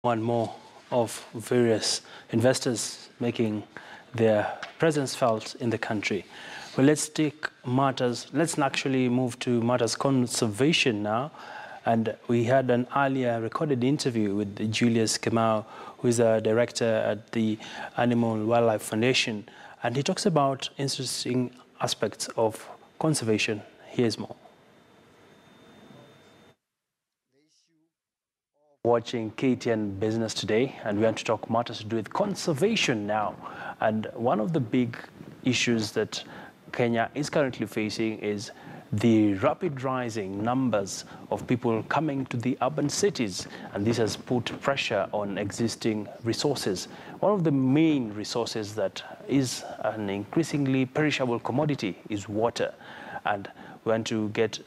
More and more of various investors making their presence felt in the country. Well, let's actually move to matters conservation now. And we had an earlier recorded interview with Julius Kamau, who is a director at the Animal Wildlife Foundation. And he talks about interesting aspects of conservation. Here's more. Watching KTN Business Today, and we want to talk matters to do with conservation now. And one of the big issues that Kenya is currently facing is the rapid rising numbers of people coming to the urban cities, and this has put pressure on existing resources. One of the main resources that is an increasingly perishable commodity is water, and we want to get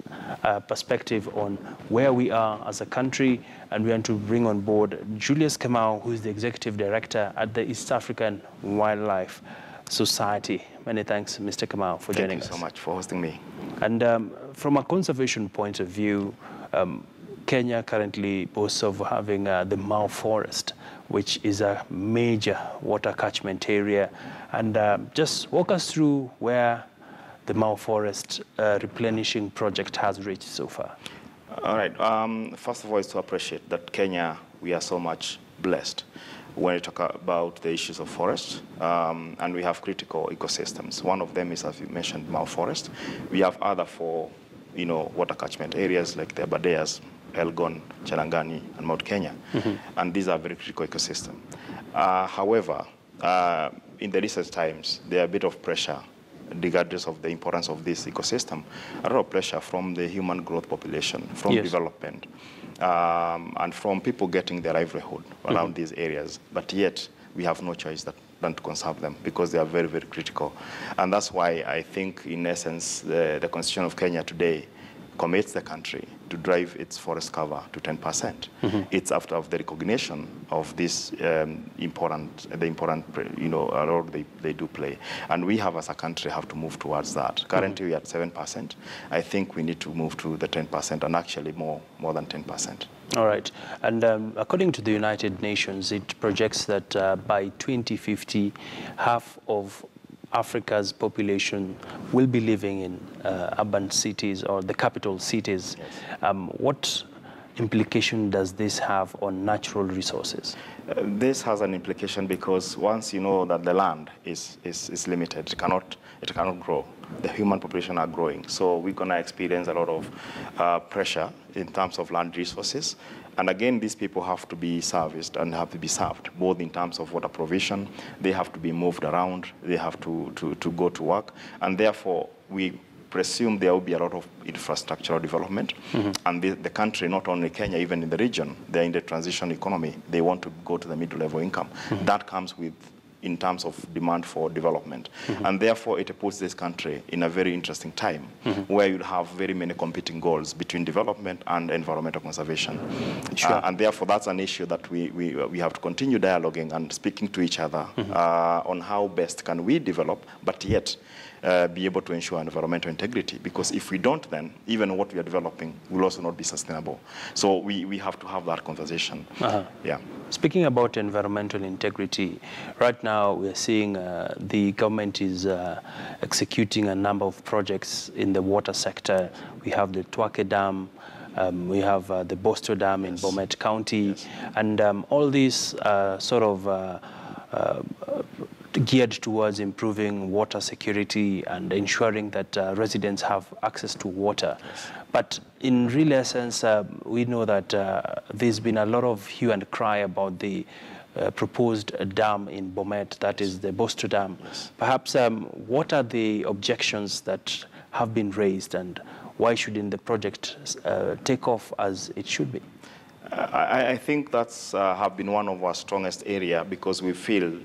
a perspective on where we are as a country, and we want to bring on board Julius Kamau, who is the Executive Director at the East African Wildlife Society. Many thanks, Mr. Kamau, for joining us. Thank you so much for hosting me. And from a conservation point of view, Kenya currently boasts of having the Mau Forest, which is a major water catchment area. And just walk us through where the Mau Forest replenishing project has reached so far. All right. First of all, is to appreciate that Kenya, we are so much blessed when we talk about the issues of forest, and we have critical ecosystems. One of them is, as you mentioned, Mau Forest. We have other four, water catchment areas like the Abadeas, Elgon, Cherangani, and Mount Kenya, and these are very critical ecosystems. However, in the recent times, there are a bit of pressure, regardless of the importance of this ecosystem, a lot of pressure from the human growth population, from development, and from people getting their livelihood around these areas. But yet, we have no choice than to conserve them because they are very, very critical. And that's why I think, in essence, the Constitution of Kenya today commits the country to drive its forest cover to 10%. It's after the recognition of this important role they do play. And we have, as a country, have to move towards that. Currently, we are at 7%. I think we need to move to the 10%, and actually more than 10%. All right. And according to the United Nations, it projects that by 2050, half of Africa's population will be living in urban cities or the capital cities. What implication does this have on natural resources? This has an implication because once you know that the land is limited, it cannot grow. The human population are growing. So we're going to experience a lot of pressure in terms of land resources. And again, these people have to be serviced and have to be served, both in terms of water provision. They have to be moved around. They have to go to work. And therefore, we presume there will be a lot of infrastructural development. And the country, not only Kenya, even in the region, they're in the transition economy. They want to go to the middle-level income. That comes with in terms of demand for development. And therefore, it puts this country in a very interesting time where you have very many competing goals between development and environmental conservation. And therefore, that's an issue that we have to continue dialoguing and speaking to each other on how best can we develop, but yet be able to ensure environmental integrity. Because if we don't, then even what we are developing will also not be sustainable. So we have to have that conversation. Yeah. Speaking about environmental integrity, right now we're seeing the government is executing a number of projects in the water sector. We have the Twake Dam, we have the Bosto Dam in Bomet County, and all these sort of geared towards improving water security and ensuring that residents have access to water. But in real essence, we know that there's been a lot of hue and cry about the proposed dam in Bomet, that is the Bosto Dam. Perhaps what are the objections that have been raised, and why shouldn't the project take off as it should be? I think that's have been one of our strongest area because we feel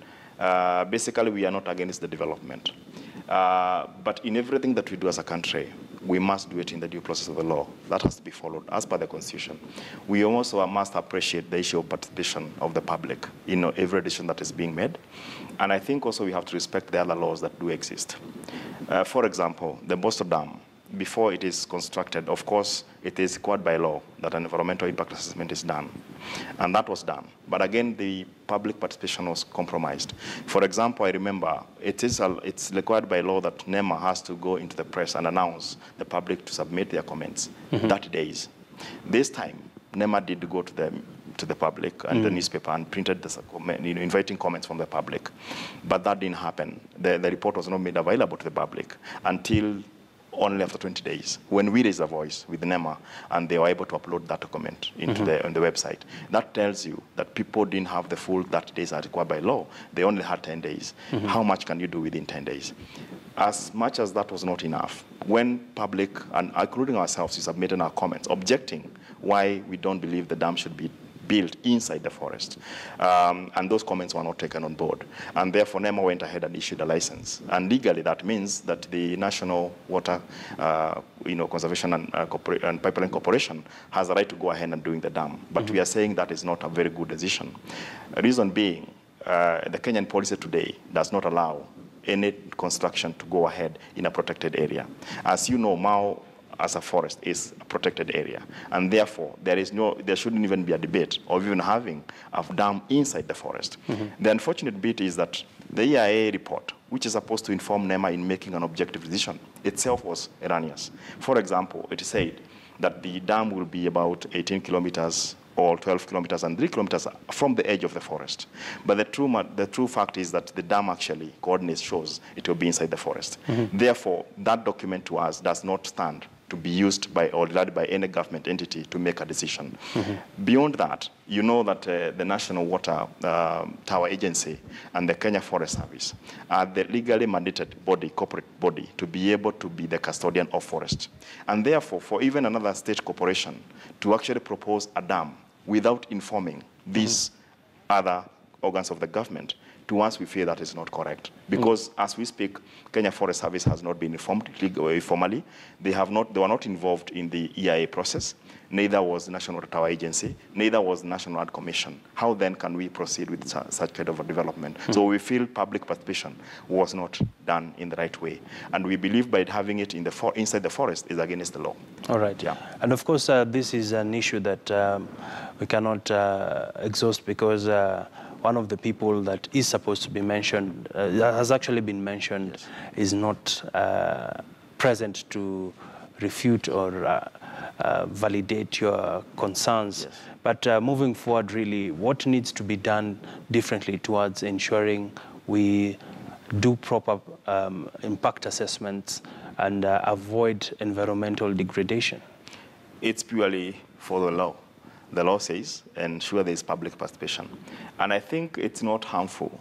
basically we are not against the development. But in everything that we do as a country, we must do it in the due process of the law. That has to be followed as per the Constitution. We also must appreciate the issue of participation of the public in every decision that is being made. And I think also we have to respect the other laws that do exist. For example, the Bosto Dam before it is constructed, of course, it is required by law that an environmental impact assessment is done. And that was done. But again, the public participation was compromised. For example, I remember it's required by law that NEMA has to go into the press and announce the public to submit their comments 30 days. This time, NEMA did go to the public and the newspaper and printed this, inviting comments from the public. But that didn't happen. The report was not made available to the public until only after 20 days, when we raised a voice with NEMA and they were able to upload that document into on the website. That tells you that people didn't have the full 30 days as required by law. They only had 10 days. How much can you do within 10 days? As much as that was not enough, when public, and including ourselves, we submitted our comments objecting why we don't believe the dam should be built inside the forest. And those comments were not taken on board. And therefore, NEMA went ahead and issued a license. And legally, that means that the National Water Conservation and Pipeline Corporation has a right to go ahead and doing the dam. But we are saying that is not a very good decision. Reason being, the Kenyan policy today does not allow any construction to go ahead in a protected area. As you know, Mao as a forest is a protected area. And therefore, there shouldn't even be a debate of even having a dam inside the forest. The unfortunate bit is that the EIA report, which is supposed to inform NEMA in making an objective decision, itself was erroneous. For example, it said that the dam will be about 18 kilometers or 12 kilometers and 3 kilometers from the edge of the forest. But the true fact is that the dam actually, coordinates shows it will be inside the forest. Therefore, that document to us does not stand to be used by or relied by any government entity to make a decision. Beyond that, you know that the National Water Tower Agency and the Kenya Forest Service are the legally mandated body, corporate body, to be able to be the custodian of forest. And therefore, for even another state corporation to actually propose a dam without informing these other organs of the government, to us, we feel that is not correct. Because as we speak, Kenya Forest Service has not been informed formally. They were not involved in the EIA process. Neither was the National Water Tower Agency. Neither was the National Art Commission. How then can we proceed with such kind of a development? So we feel public participation was not done in the right way. And we believe by having it inside the forest is against the law. All right. Yeah. And of course, this is an issue that we cannot exhaust because one of the people that is supposed to be mentioned, has actually been mentioned, is not present to refute or validate your concerns. But moving forward, really, what needs to be done differently towards ensuring we do proper impact assessments and avoid environmental degradation? It's purely for the law. The law says ensure there is public participation. And I think it's not harmful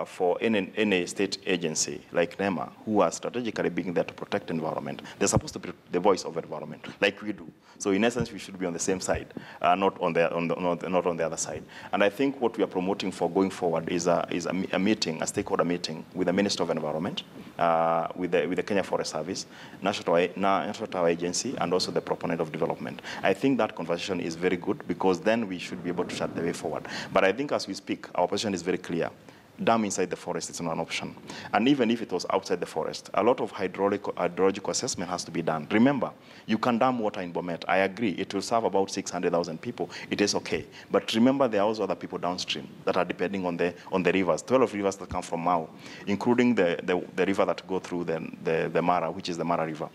for any state agency like NEMA, who are strategically being there to protect the environment. They're supposed to be the voice of the environment, like we do. So in essence, we should be on the same side, not on the other side. And I think what we are promoting for going forward is a meeting, a stakeholder meeting with the Minister of Environment, with the Kenya Forest Service, National Tower Agency, and also the proponent of development. I think that conversation is very good, because then we should be able to chart the way forward. But I think as we speak, our position is very clear. Dam inside the forest is not an option. And even if it was outside the forest, a lot of hydrological assessment has to be done. Remember, you can dam water in Bomet. I agree, it will serve about 600,000 people. It is okay. But remember, there are also other people downstream that are depending on the rivers, 12 rivers that come from Mau, including the river that go through the Mara, which is the Mara River,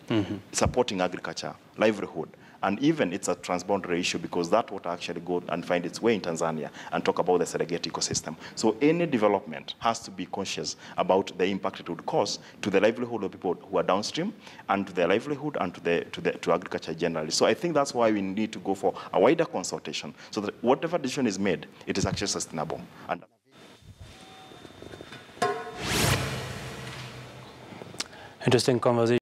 supporting agriculture, livelihood. And even it's a transboundary issue, because that water actually go and find its way in Tanzania and talk about the Serengeti ecosystem. So any development has to be conscious about the impact it would cause to the livelihood of people who are downstream, and to their livelihood, and to agriculture generally. So I think that's why we need to go for a wider consultation, so that whatever decision is made, it is actually sustainable. And interesting conversation.